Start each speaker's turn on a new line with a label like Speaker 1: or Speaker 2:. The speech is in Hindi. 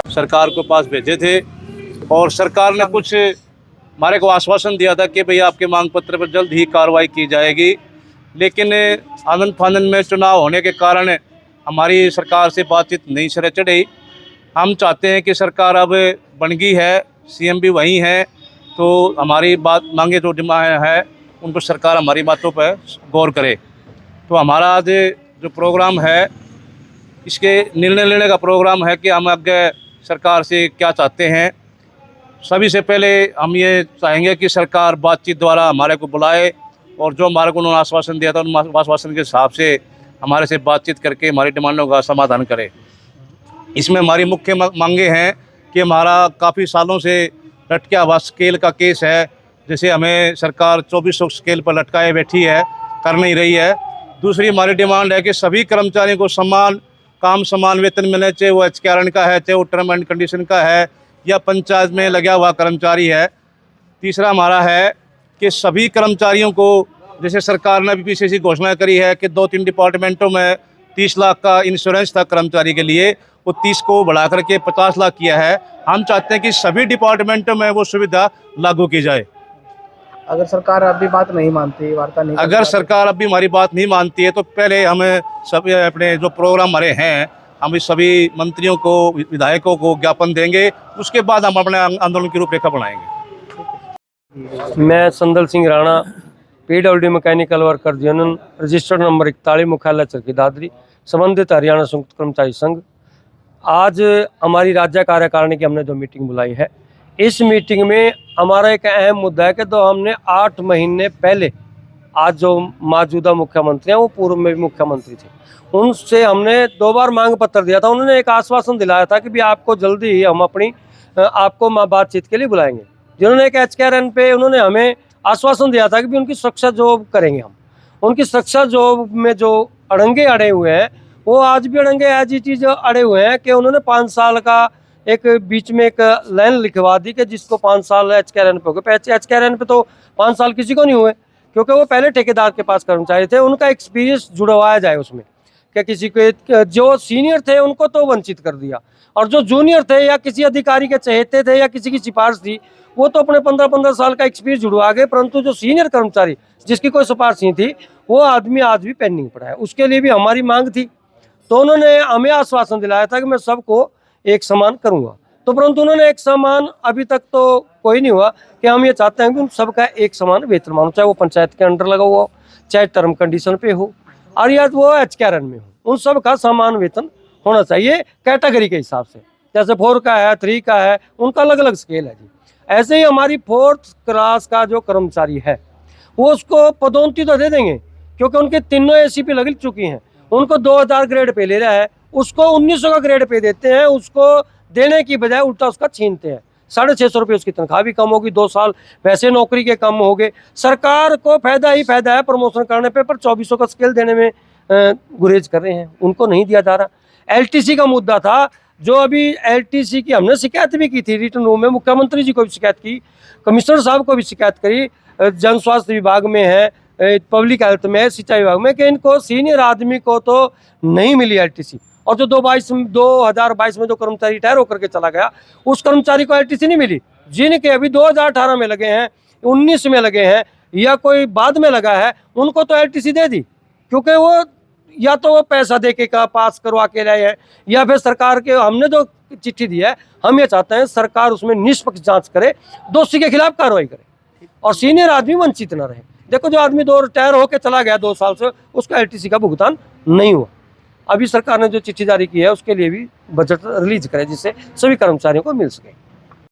Speaker 1: सरकार को पास भेजे थे और सरकार ने कुछ हमारे को आश्वासन दिया था कि भैया आपके मांग पत्र पर जल्द ही कार्रवाई की जाएगी, लेकिन आनंद फानन में चुनाव होने के कारण हमारी सरकार से बातचीत नहीं सिरे चढ़ी। हम चाहते हैं कि सरकार अब बन गई है, सीएम भी वही है, तो हमारी बात मांगे जो डिमांड है उनको सरकार हमारी बातों पर गौर करे। तो हमारा आज जो प्रोग्राम है इसके निर्णय लेने का प्रोग्राम है कि हम आगे सरकार से क्या चाहते हैं। सभी से पहले हम ये चाहेंगे कि सरकार बातचीत द्वारा हमारे को बुलाए और जो हमारे को उन्होंने आश्वासन दिया था उन आश्वासन के हिसाब से हमारे से बातचीत करके हमारी डिमांडों का समाधान करे। इसमें हमारी मुख्य मांगे हैं कि हमारा काफ़ी सालों से लटका हुआ स्केल का केस है, जैसे हमें सरकार 2400 स्केल पर लटकाए बैठी है, कर नहीं रही है। दूसरी हमारी डिमांड है कि सभी कर्मचारियों को समान काम समान वेतन मिले, चाहे वो एचकेआरएन का है, चाहे वो टर्म एंड कंडीशन का है या पंचायत में लगा हुआ कर्मचारी है। तीसरा हमारा है कि सभी कर्मचारियों को, जैसे सरकार ने भी पीछे से घोषणा करी है कि 2-3 डिपार्टमेंटों में 30 लाख का इंश्योरेंस था कर्मचारी के लिए, वो 30 को बढ़ा करके 50 लाख किया है। हम चाहते हैं कि सभी डिपार्टमेंटों में वो सुविधा लागू की जाए।
Speaker 2: अगर सरकार अब भी बात नहीं मानती, वार्ता नहीं,
Speaker 1: अगर सरकार अब भी हमारी बात नहीं मानती है तो पहले हमें सभी अपने जो प्रोग्राम हमारे हैं हम इस सभी मंत्रियों को, विधायकों को ज्ञापन देंगे, उसके बाद हम अपने आंदोलन की रूपरेखा बनाएंगे।
Speaker 3: मैं Sandal Singh Rana, PWD mechanical worker union, registered number 41, मुख्यालय चरखी दादरी, संबंधित हरियाणा संयुक्त कर्मचारी संघ। आज हमारी राज्य कार्यकारिणी की हमने जो मीटिंग बुलाई है, इस मीटिंग में हमारा एक अहम मुद्दा है कि तो हमने 8 महीने पहले, आज जो मौजूदा मुख्यमंत्री हैं वो पूर्व में भी मुख्यमंत्री थे, उनसे हमने 2 बार मांग पत्र दिया था। उन्होंने एक आश्वासन दिलाया था कि भी आपको जल्दी ही हम अपनी आपको बातचीत के लिए बुलाएंगे। जिन्होंने एक एचकेआरएन पे उन्होंने हमें आश्वासन दिया था कि भी उनकी सुरक्षा जॉब करेंगे हम। उनकी सुरक्षा जॉब में जो अड़ंगे अड़े हुए हैं वो आज भी अड़ंगे ऐसी चीज़ अड़े हुए हैं कि उन्होंने 5 साल का एक बीच में एक लाइन लिखवा दी कि जिसको 5 साल एचकेआरएन पे हो गए। एचकेआरएन पे तो 5 साल किसी को नहीं हुए, क्योंकि वो पहले ठेकेदार के पास कर्मचारी थे, उनका एक्सपीरियंस जुड़वाया जाए उसमें। क्या किसी को जो सीनियर थे उनको तो वंचित कर दिया, और जो जूनियर थे या किसी अधिकारी के चहेते थे या किसी की सिफारिश थी वो तो अपने 15-15 साल का एक्सपीरियंस जुड़वा गए, परंतु जो सीनियर कर्मचारी जिसकी कोई सिफारिश नहीं थी वो आदमी आज भी पेंडिंग पड़ा है। उसके लिए भी हमारी मांग थी, तो उन्होंने हमें आश्वासन दिलाया था कि मैं सबको एक समान करूंगा, तो परंतु उन्होंने एक समान अभी तक तो कोई नहीं हुआ। कि हम ये चाहते हैं कि सबका एक समान वेतन मानो, चाहे वो पंचायत के अंडर लगा हुआ हो, चाहे टर्म कंडीशन पे हो, और या वो एचकेआरएन में हो, उन सब का समान वेतन होना चाहिए कैटेगरी के हिसाब से। जैसे 4 का है, 3 का है, उनका अलग अलग स्केल है जी। ऐसे ही हमारी 4th क्लास का जो कर्मचारी है वो उसको पदोन्नति तो दे देंगे, क्योंकि उनके तीनों एसीपी लग चुकी हैं, उनको 2000 ग्रेड पे ले रहा है, उसको 1900 का ग्रेड पे देते हैं, उसको देने की बजाय उल्टा उसका छीनते हैं। 650 रुपये उसकी तनख्वाह भी कम होगी, 2 साल वैसे नौकरी के कम हो गए। सरकार को फायदा ही फायदा है प्रमोशन करने पे, पर 2400 का स्केल देने में गुरेज कर रहे हैं, उनको नहीं दिया जा रहा। एलटीसी का मुद्दा था, जो अभी एलटीसी की हमने शिकायत भी की थी रिटर्न रूम में, मुख्यमंत्री जी को भी शिकायत की, कमिश्नर साहब को भी शिकायत करी, जन स्वास्थ्य विभाग में है, पब्लिक हेल्थ में है, सिंचाई विभाग में, कि इनको सीनियर आदमी को तो नहीं मिली एलटीसी। और जो 2022 में जो कर्मचारी रिटायर होकर के चला गया उस कर्मचारी को एलटीसी नहीं मिली। जिनके अभी 2018 में लगे हैं, 19 में लगे हैं या कोई बाद में लगा है, उनको तो एलटीसी दे दी, क्योंकि वो या तो वो पैसा दे के का पास करवा के लाए हैं, या फिर सरकार के हमने जो चिट्ठी दी है, हम ये चाहते हैं सरकार उसमें निष्पक्ष जांच करे, दोषी के खिलाफ कार्रवाई करे और सीनियर आदमी वंचित न रहे। देखो, जो आदमी 2 रिटायर होकर चला गया 2 साल से, उसका एलटीसी का भुगतान नहीं हुआ। अभी सरकार ने जो चिट्ठी जारी की है उसके लिए भी बजट रिलीज करे, जिससे सभी कर्मचारियों को मिल सके।